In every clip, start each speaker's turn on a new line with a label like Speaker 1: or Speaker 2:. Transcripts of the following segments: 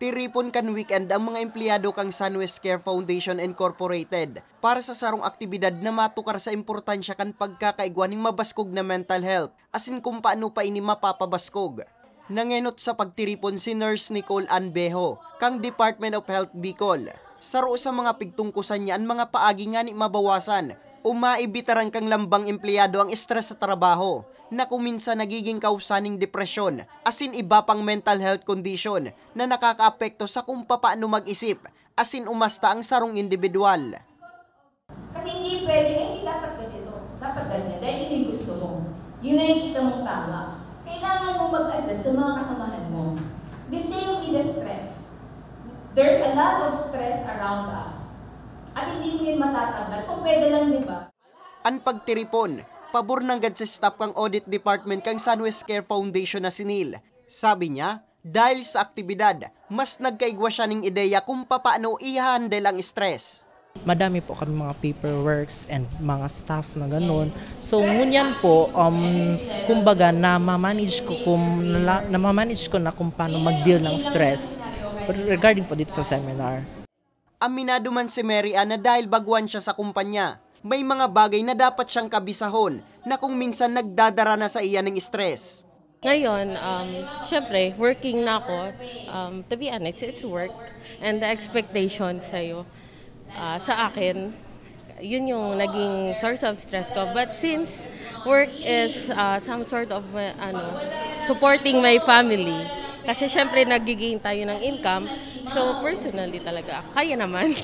Speaker 1: tiripon kan weekend ang mga empleyado kang Sunwest Care Foundation Incorporated para sa sarong aktibidad na matukar sa importansya kan pagkakaigwa ning mabaskog na mental health, asin kung paano pa ini mapapabaskog. Nangenot sa pagtiripon si Nurse Nicole Anbejo, kang Department of Health Bicol. Saro sa mga pigtungkusan niya ang mga paagi nga ni mabawasan o maibitaran kang lambang empleyado ang stress sa trabaho na kuminsan nagiging kausaning depresyon, asin iba pang mental health condition na nakakaapekto sa kung paano mag-isip, asin umasta ang sarong individual.
Speaker 2: Kasi hindi pwede, hindi dapat ganito, dapat ganyan, dahil yun yung gusto mo. Yun na yung kita mong tama. Kailangan mo mag-adjust sa mga kasamahan mo. The same with the stress. There's a lot of stress around us. At hindi mo yun matatanggal, kung pwede lang, di ba?
Speaker 1: Ang pagtiripon, pabor ng gad sa staff kang audit department kang Sunwest Care Foundation na si Neil. Sabi niya, dahil sa aktibidad, mas nagkaigwa siya ng ideya kung paano i-handle ang stress.
Speaker 3: Madami po kami mga paperworks and mga staff na ganun. So, ngunyan po, kumbaga, namamanage ko na kung paano mag-deal ng stress regarding po dito sa seminar.
Speaker 1: Aminado man si Mary Ann na dahil baguhan siya sa kumpanya, may mga bagay na dapat siyang kabisahon na kung minsan nagdadara na sa iya ng stress.
Speaker 4: Ngayon, syempre, working na ako. To be honest, it's work and the expectation sa'yo. Sa akin, yun yung naging source of stress ko. But since work is some sort of supporting my family, kasi syempre nagiging tayo ng income, so personally talaga, kaya naman.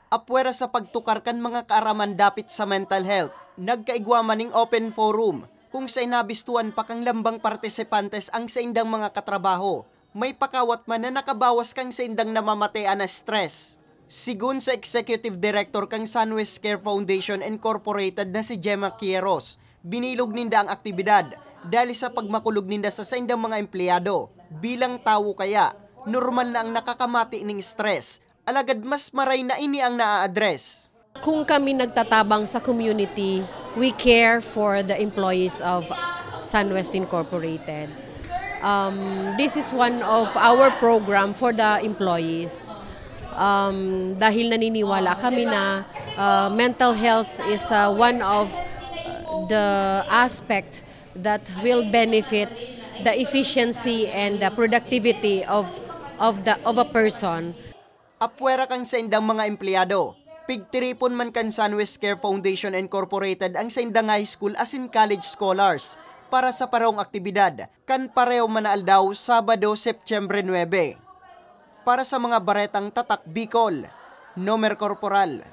Speaker 1: Apwera sa pagtukar kan mga kaaraman dapit sa mental health, nagkaigwa maning open forum kung sa inabistuan pa kang lambang partisipantes ang sa indang mga katrabaho. May pakawat man na nakabawas kang sa indang namamatean na stress. Sigun sa Executive Director kang Sunwest Care Foundation Incorporated na si Gemma Quieros, binilog ninda ang aktibidad dahil sa pagmakulog ninda sa indang mga empleyado. Bilang tao kaya, normal na ang nakakamati ng stress, alagad mas maray na ini ang naa-address.
Speaker 5: Kung kami nagtatabang sa community, we care for the employees of Sunwest Incorporated. This is one of our program for the employees. Dahil naniniwala kami na mental health is one of the aspect that will benefit the efficiency and the productivity of a person.
Speaker 1: Apwera kang sa indang mga empleyado, pigtiripon man kan Sunwest Care Foundation Incorporated ang sa indang high school asin college scholars para sa parehong aktibidad kan pareho manaal daw Sabado, Septyembre 9. Para sa mga baretang tatak Bicol, Nomer Corporal.